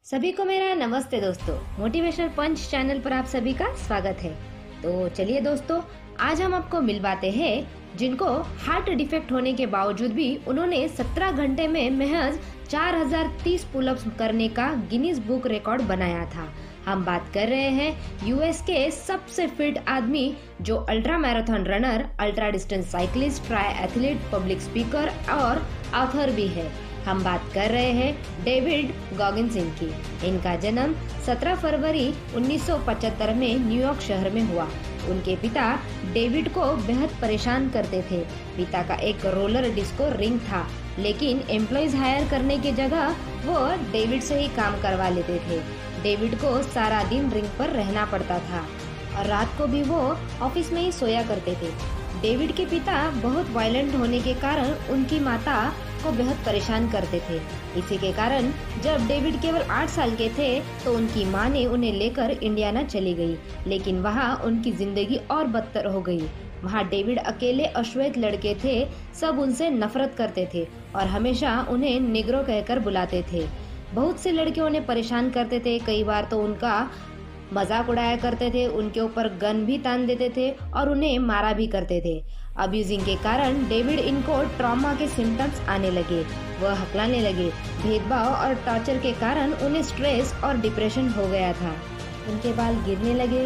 सभी को मेरा नमस्ते दोस्तों। मोटिवेशनल पंच चैनल पर आप सभी का स्वागत है। तो चलिए दोस्तों, आज हम आपको मिलवाते हैं जिनको हार्ट डिफेक्ट होने के बावजूद भी उन्होंने 17 घंटे में महज 4030 पुलअप्स करने का गिनीज बुक रिकॉर्ड बनाया था। हम बात कर रहे हैं यूएस के सबसे फिट आदमी जो ultra marathon runner, ultra distance cyclist, try athlete, public speaker और ऑथर भी है। हम बात कर रहे हैं डेविड गॉगिंस की। इनका जन्म 17 फरवरी 1975 में न्यूयॉर्क शहर में हुआ। उनके पिता डेविड को बेहद परेशान करते थे। पिता का एक रोलर डिस्को रिंग था, लेकिन एम्प्लॉइज हायर करने की जगह वो डेविड से ही काम करवा लेते थे। डेविड को सारा दिन रिंग पर रहना पड़ता था और रात को भी वो ऑफिस में ही सोया करते थे। डेविड के पिता बहुत वायलेंट होने के कारण उनकी माता को बेहद परेशान करते थे। इसी के कारण जब डेविड केवल 8 साल के थे तो उनकी मां ने उन्हें लेकर इंडियाना चली गई, लेकिन वहां उनकी जिंदगी और बदतर हो गई। वहां डेविड अकेले अश्वेत लड़के थे, सब उनसे नफरत करते थे और हमेशा उन्हें निग्रो कहकर बुलाते थे। बहुत से लड़के उन्हें परेशान करते थे, कई बार तो उनका मजाक उड़ाया करते थे, उनके ऊपर गन भी तान देते थे और उन्हें मारा भी करते थे। अब्यूजिंग के कारण डेविड इनको ट्रॉमा के सिम्टम्स आने लगे, वह हकलाने लगे। भेदभाव और टॉर्चर के कारण उन्हें स्ट्रेस और डिप्रेशन हो गया था। उनके बाल गिरने लगे,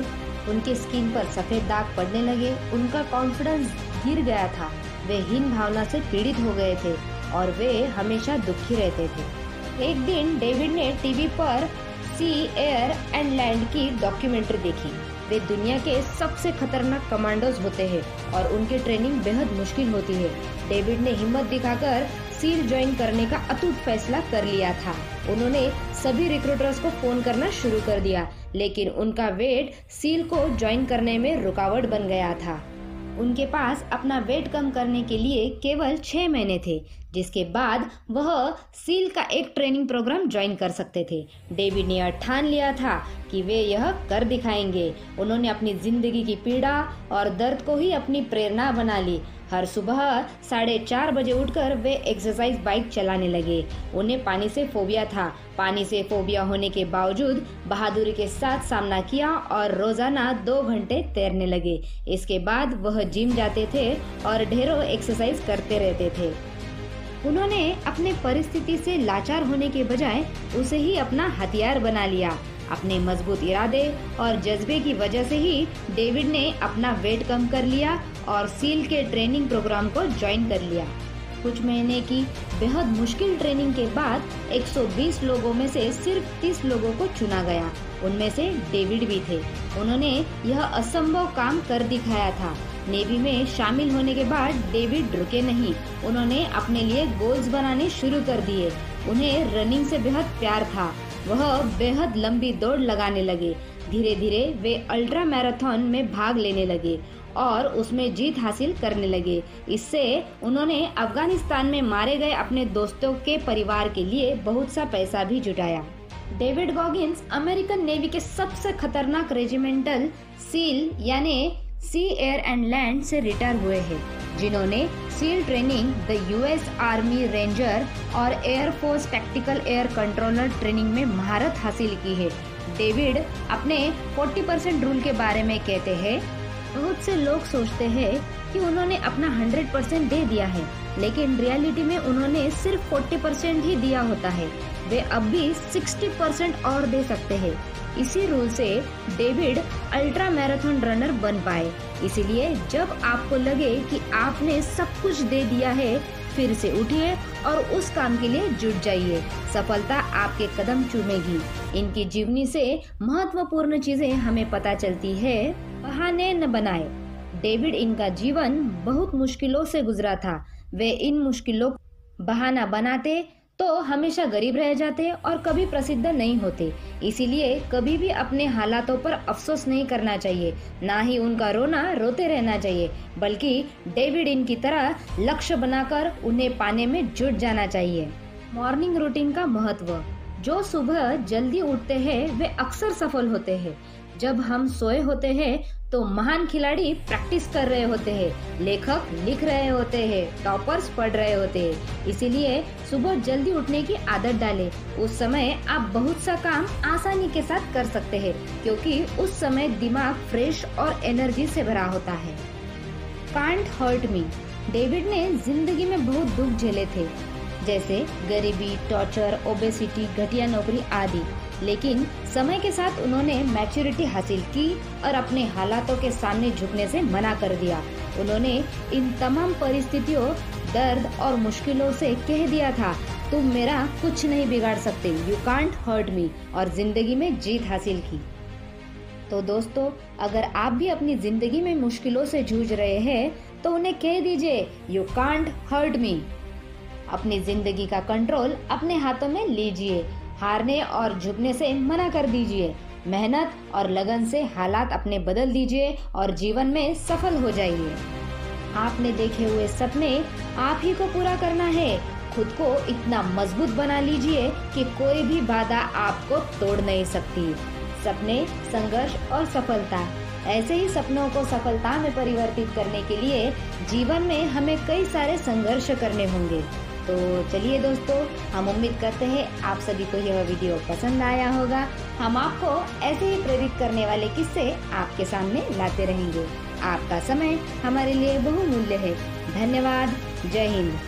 उनके स्किन पर सफेद दाग पड़ने लगे, उनका कॉन्फिडेंस गिर गया था। वे हीन भावना से पीड़ित हो गए थे और वे हमेशा दुखी रहते थे। एक दिन डेविड ने टीवी पर सी, एयर एंड लैंड की डॉक्यूमेंट्री देखी। वे दुनिया के सबसे खतरनाक कमांडोज होते हैं और उनकी ट्रेनिंग बेहद मुश्किल होती है। डेविड ने हिम्मत दिखाकर सील ज्वाइन करने का अटूट फैसला कर लिया था। उन्होंने सभी रिक्रूटर्स को फोन करना शुरू कर दिया, लेकिन उनका वेट सील को ज्वाइन करने में रुकावट बन गया था। उनके पास अपना वेट कम करने के लिए केवल 6 महीने थे, जिसके बाद वह सील का एक ट्रेनिंग प्रोग्राम ज्वाइन कर सकते थे। डेविड ने ठान लिया था कि वे यह कर दिखाएंगे। उन्होंने अपनी जिंदगी की पीड़ा और दर्द को ही अपनी प्रेरणा बना ली। हर सुबह 4:30 बजे उठकर वे एक्सरसाइज बाइक चलाने लगे। उन्हें पानी से फोबिया था। पानी से फोबिया होने के बावजूद बहादुरी के साथ सामना किया और रोजाना 2 घंटे तैरने लगे। इसके बाद वह जिम जाते थे और ढेरों एक्सरसाइज करते रहते थे। उन्होंने अपने परिस्थिति से लाचार होने के बजाय उसे ही अपना हथियार बना लिया। अपने मजबूत इरादे और जज्बे की वजह से ही डेविड ने अपना वेट कम कर लिया और सील के ट्रेनिंग प्रोग्राम को ज्वाइन कर लिया। कुछ महीने की बेहद मुश्किल ट्रेनिंग के बाद 120 लोगों में से सिर्फ 30 लोगों को चुना गया। उनमें से डेविड भी थे। उन्होंने यह असंभव काम कर दिखाया था। नेवी में शामिल होने के बाद डेविड रुके नहीं। उन्होंने अपने लिए गोल्स बनाने शुरू कर दिए। उन्हें रनिंग से बेहद प्यार था। वह बेहद लंबी दौड़ लगाने लगे। धीरे धीरे वे अल्ट्रा मैराथन में भाग लेने लगे और उसमें जीत हासिल करने लगे। इससे उन्होंने अफगानिस्तान में मारे गए अपने दोस्तों के परिवार के लिए बहुत सा पैसा भी जुटाया। डेविड गॉगिंस अमेरिकन नेवी के सबसे खतरनाक रेजिमेंटल सील यानी सी, एयर एंड लैंड से रिटायर हुए हैं, जिन्होंने SEAL training, the US army ranger और air force tactical air controller training में महारत हासिल की है। डेविड अपने 40% रूल के बारे में कहते हैं, बहुत से लोग सोचते हैं कि उन्होंने अपना 100% दे दिया है, लेकिन रियलिटी में उन्होंने सिर्फ 40% ही दिया होता है। वे अब भी 60% और दे सकते हैं। इसी रूल से डेविड अल्ट्रा मैराथन रनर बन पाए। इसीलिए जब आपको लगे कि आपने सब कुछ दे दिया है, फिर से उठिए और उस काम के लिए जुट जाइए। सफलता आपके कदम चूमेगी। इनकी जीवनी से महत्वपूर्ण चीजें हमें पता चलती है। बहाने न बनाए। डेविड इनका जीवन बहुत मुश्किलों से गुजरा था। वे इन मुश्किलों बहाना बनाते तो हमेशा गरीब रह जाते और कभी प्रसिद्ध नहीं होते। इसीलिए कभी भी अपने हालातों पर अफसोस नहीं करना चाहिए, ना ही उनका रोना रोते रहना चाहिए, बल्कि डेविड इनकी तरह लक्ष्य बनाकर उन्हें पाने में जुट जाना चाहिए। मॉर्निंग रूटीन का महत्व। जो सुबह जल्दी उठते हैं वे अक्सर सफल होते हैं। जब हम सोए होते हैं तो महान खिलाड़ी प्रैक्टिस कर रहे होते हैं, लेखक लिख रहे होते हैं, टॉपर्स पढ़ रहे होते हैं। इसीलिए सुबह जल्दी उठने की आदत डालें। उस समय आप बहुत सा काम आसानी के साथ कर सकते हैं, क्योंकि उस समय दिमाग फ्रेश और एनर्जी से भरा होता है। Can't hurt me. डेविड ने जिंदगी में बहुत दुख झेले थे, जैसे गरीबी, टॉर्चर, ओबेसिटी, घटिया नौकरी आदि। लेकिन समय के साथ उन्होंने मैच्योरिटी हासिल की और अपने हालातों के सामने झुकने से मना कर दिया। उन्होंने इन तमाम परिस्थितियों, दर्द और मुश्किलों से कह दिया था, तुम मेरा कुछ नहीं बिगाड़ सकते, यू कांट हर्ट मी, और जिंदगी में जीत हासिल की। तो दोस्तों, अगर आप भी अपनी जिंदगी में मुश्किलों से जूझ रहे हैं तो उन्हें कह दीजिए, यू कांट हर्ट मी। अपनी जिंदगी का कंट्रोल अपने हाथों में लीजिए। हारने और झुकने से मना कर दीजिए। मेहनत और लगन से हालात अपने बदल दीजिए और जीवन में सफल हो जाइए। आपने देखे हुए सपने आप ही को पूरा करना है। खुद को इतना मजबूत बना लीजिए कि कोई भी बाधा आपको तोड़ नहीं सकती। सपने, संघर्ष और सफलता, ऐसे ही सपनों को सफलता में परिवर्तित करने के लिए जीवन में हमें कई सारे संघर्ष करने होंगे। तो चलिए दोस्तों, हम उम्मीद करते हैं आप सभी को यह वीडियो पसंद आया होगा। हम आपको ऐसे ही प्रेरित करने वाले किस्से आपके सामने लाते रहेंगे। आपका समय हमारे लिए बहुमूल्य है। धन्यवाद। जय हिंद।